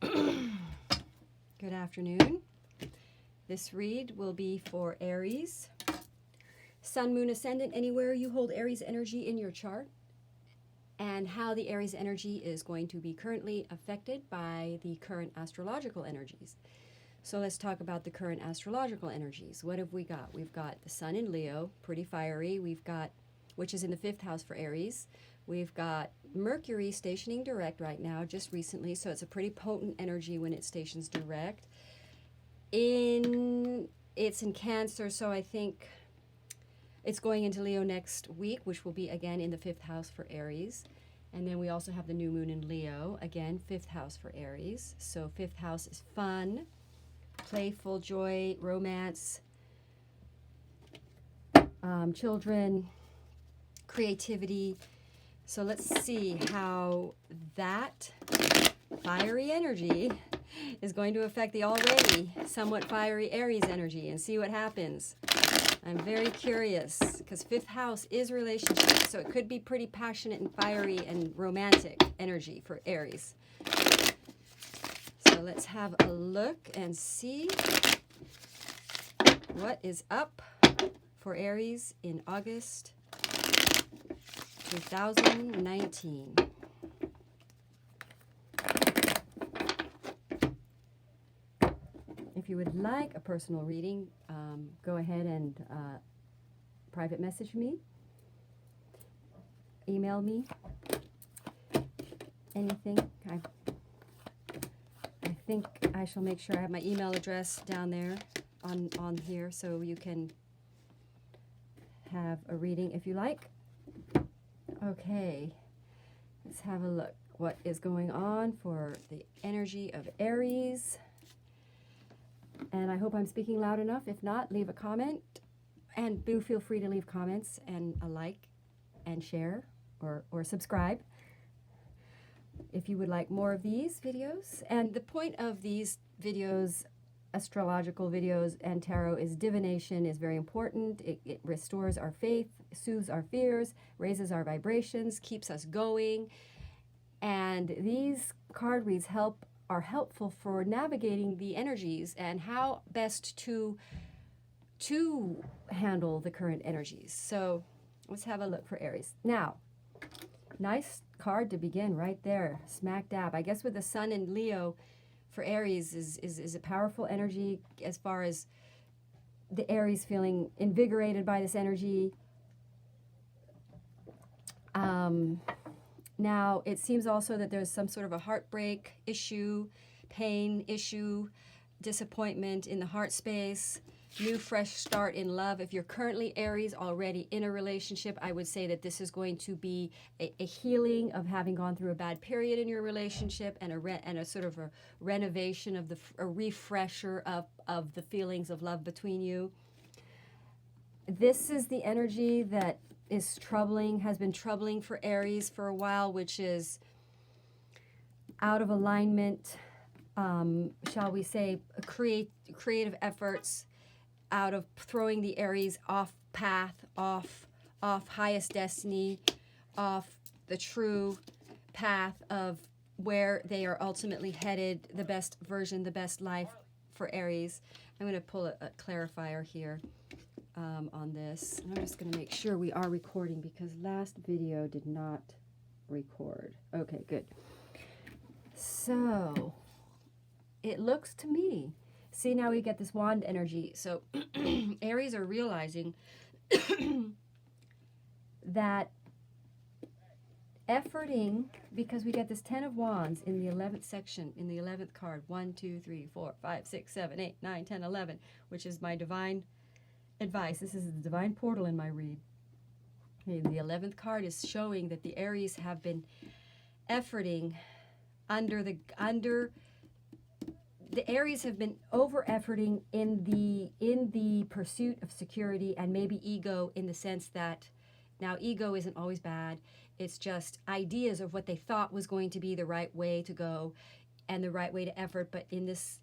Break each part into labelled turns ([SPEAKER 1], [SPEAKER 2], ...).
[SPEAKER 1] Good afternoon. This read will be for Aries. Sun, Moon, Ascendant, anywhere you hold Aries energy in your chart, and how the Aries energy is going to be currently affected by the current astrological energies. So let's talk about the current astrological energies. What have we got? We've got the Sun in Leo, pretty fiery. We've got, which is in the 5th house for Aries. We've got Mercury stationing direct right now, just recently, so it's a pretty potent energy when it stations direct. It's in Cancer, so I think it's going into Leo next week, which will be again in the 5th house for Aries. And then we also have the new moon in Leo, again 5th house for Aries. So 5th house is fun, playful, joy, romance, children, creativity. So let's see how that fiery energy is going to affect the already somewhat fiery Aries energy, and see what happens. I'm very curious because 5th house is relationships, so it could be pretty passionate and fiery and romantic energy for Aries. So let's have a look and see what is up for Aries in August 2019. If you would like a personal reading, go ahead and private message me, email me, anything. I think I shall make sure I have my email address down there on here, so you can have a reading if you like. Okay, let's have a look. What is going on for the energy of Aries? And I hope I'm speaking loud enough. If not, leave a comment. And do feel free to leave comments and a like and share or subscribe if you would like more of these videos. And the point of these videos, astrological videos and tarot, is divination is very important. It restores our faith, soothes our fears, raises our vibrations, keeps us going. And these card reads are helpful for navigating the energies and how best to handle the current energies. So let's have a look for Aries. Now, nice card to begin right there, smack dab. I guess with the Sun in Leo for Aries is a powerful energy as far as the Aries feeling invigorated by this energy. Now, it seems also that there's some sort of a heartbreak issue, pain issue, disappointment in the heart space, new fresh start in love. If you're currently Aries already in a relationship, I would say that this is going to be a healing of having gone through a bad period in your relationship, and a sort of a renovation of a refresher of the feelings of love between you. This is the energy that has been troubling for Aries for a while, which is out of alignment, shall we say, creative efforts, out of throwing the Aries off path, off highest destiny, off the true path of where they are ultimately headed, the best version, the best life for Aries. I'm going to pull a clarifier here. On this. And I'm just going to make sure we are recording because last video did not record. Okay, good. So it looks to me, see, now we get this wand energy. So Aries are realizing that efforting, because we get this 10 of Wands in the 11th section, in the 11th card, 1, 2, 3, 4, 5, 6, 7, 8, 9, 10, 11, which is my divine advice. This is the divine portal in my read. Okay, the 11th card is showing that the Aries have been efforting the Aries have been over-efforting in the pursuit of security and maybe ego, in the sense that, now ego isn't always bad. It's just ideas of what they thought was going to be the right way to go and the right way to effort. But in this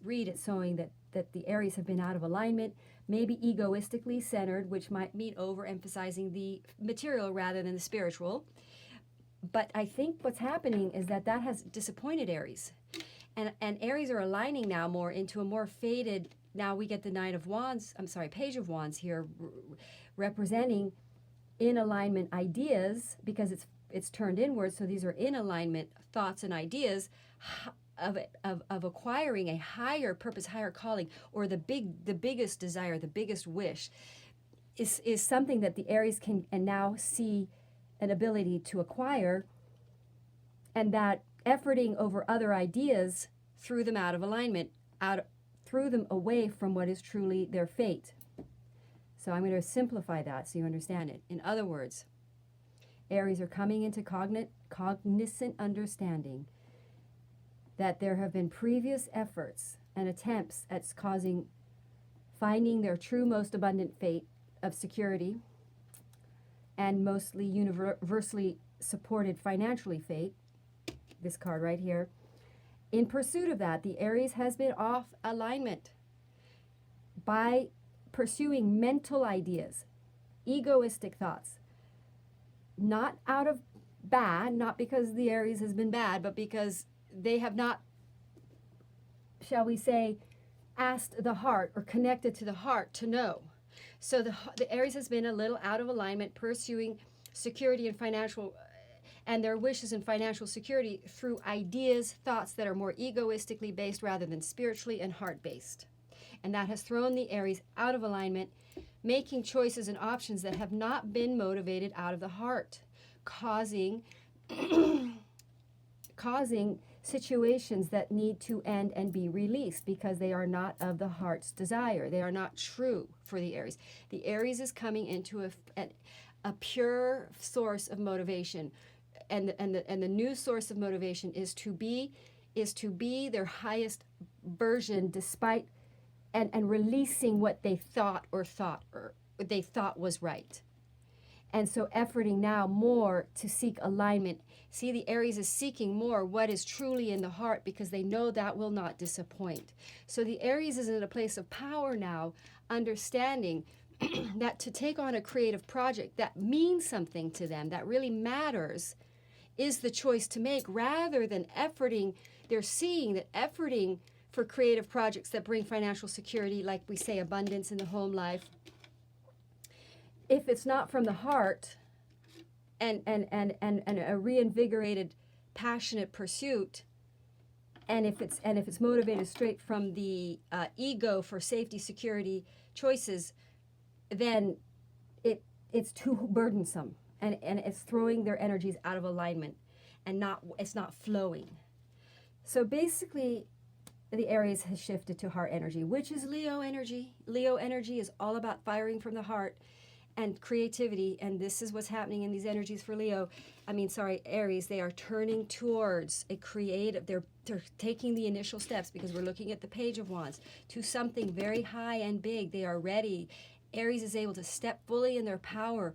[SPEAKER 1] read, it's showing that the Aries have been out of alignment, maybe egoistically centered, which might mean overemphasizing the material rather than the spiritual. But I think what's happening is that has disappointed Aries. And Aries are aligning now more into a more faded, now we get the Page of Wands here, representing in alignment ideas, because it's turned inward, so these are in alignment thoughts and ideas of acquiring a higher purpose, higher calling, or the biggest desire, the biggest wish, is something that the Aries can and now see an ability to acquire, and that efforting over other ideas threw them out of alignment, threw them away from what is truly their fate. So I'm going to simplify that so you understand it. In other words, Aries are coming into cognizant understanding that there have been previous efforts and attempts at finding their true most abundant fate of security and mostly universally supported financially fate, this card right here. In pursuit of that, the Aries has been off alignment by pursuing mental ideas, egoistic thoughts, not out of bad, not because the Aries has been bad, but because they have not, shall we say, asked the heart or connected to the heart to know. So the Aries has been a little out of alignment, pursuing security and and their wishes and financial security through ideas, thoughts that are more egoistically based rather than spiritually and heart-based. And that has thrown the Aries out of alignment, making choices and options that have not been motivated out of the heart, causing situations that need to end and be released because they are not of the heart's desire. They are not true for the Aries. The Aries is coming into a pure source of motivation, and the new source of motivation is to be their highest version, despite and releasing what they thought they thought was right. And so efforting now more to seek alignment. See, the Aries is seeking more what is truly in the heart, because they know that will not disappoint. So the Aries is in a place of power now, understanding that to take on a creative project that means something to them, that really matters, is the choice to make, rather than efforting. They're seeing that efforting for creative projects that bring financial security, like we say, abundance in the home life, if it's not from the heart and a reinvigorated, passionate pursuit, and if it's motivated straight from the ego for safety, security choices, then it's too burdensome, and it's throwing their energies out of alignment, and it's not flowing. So basically, the Aries has shifted to heart energy, which is Leo energy. Leo energy is all about firing from the heart and creativity, and this is what's happening in these energies for Aries. They are turning towards a creative, they're taking the initial steps, because we're looking at the Page of Wands, to something very high and big. They are ready. Aries is able to step fully in their power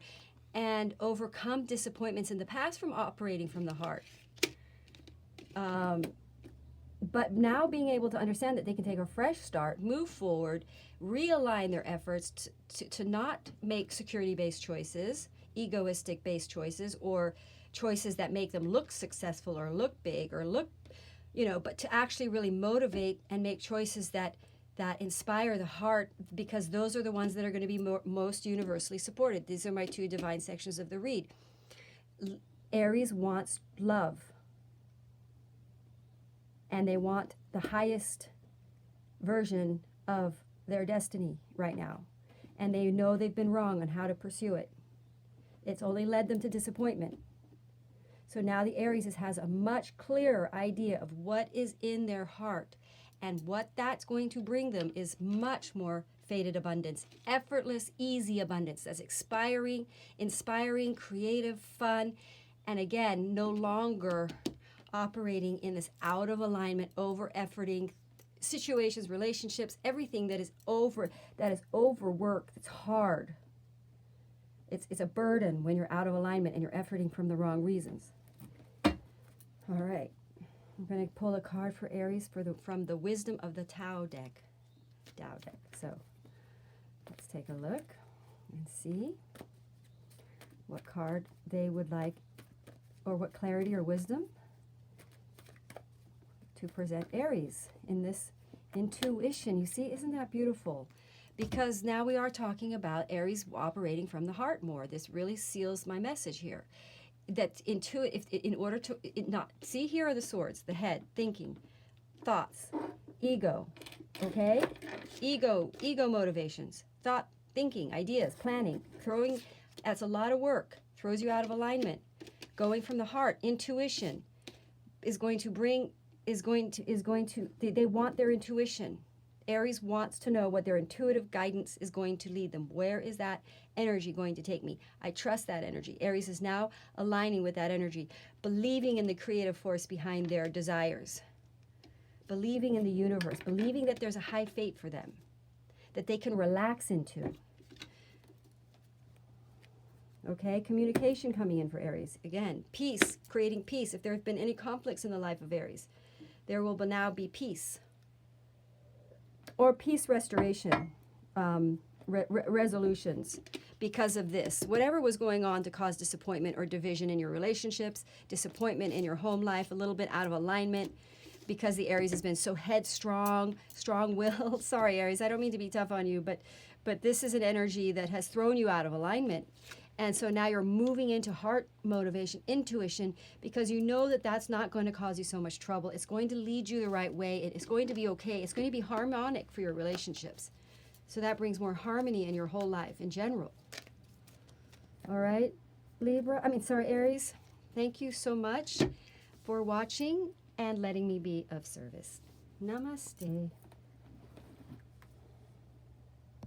[SPEAKER 1] and overcome disappointments in the past from operating from the heart. But now being able to understand that they can take a fresh start, move forward, realign their efforts to not make security-based choices, egoistic-based choices, or choices that make them look successful or look big or look, but to actually really motivate and make choices that inspire the heart, because those are the ones that are going to be most universally supported. These are my two divine sections of the read. Aries wants love, and they want the highest version of their destiny right now. And they know they've been wrong on how to pursue it. It's only led them to disappointment. So now the Aries has a much clearer idea of what is in their heart, and what that's going to bring them is much more fated abundance, effortless, easy abundance that's inspiring, creative, fun, and again, no longer operating in this out of alignment, over efforting situations, relationships, everything that is overwork, that's hard. It's a burden when you're out of alignment and you're efforting from the wrong reasons. All right, I'm going to pull a card for Aries from the Wisdom of the Tao deck. So let's take a look and see what card they would like, or what clarity or wisdom to present Aries in this intuition. You see, isn't that beautiful? Because now we are talking about Aries operating from the heart more. This really seals my message here. That in order to not see, here are the swords, the head, thinking, thoughts, ego, okay? Ego motivations, thought, thinking, ideas, planning, that's a lot of work, throws you out of alignment. Going from the heart, intuition is going to they want their intuition. Aries wants to know what their intuitive guidance is going to lead them. Where is that energy going to take me? I trust that energy. Aries is now aligning with that energy, believing in the creative force behind their desires, believing in the universe, believing that there's a high fate for them, that they can relax into. Okay, communication coming in for Aries. Again, peace, creating peace. If there have been any conflicts in the life of Aries, there will now be peace. Or peace restoration, resolutions because of this. Whatever was going on to cause disappointment or division in your relationships, disappointment in your home life, a little bit out of alignment, because the Aries has been so headstrong, strong-willed. Sorry, Aries, I don't mean to be tough on you, but this is an energy that has thrown you out of alignment. And so now you're moving into heart motivation, intuition, because you know that that's not going to cause you so much trouble. It's going to lead you the right way. It's going to be okay. It's going to be harmonic for your relationships. So that brings more harmony in your whole life in general. All right, Aries, thank you so much for watching and letting me be of service. Namaste.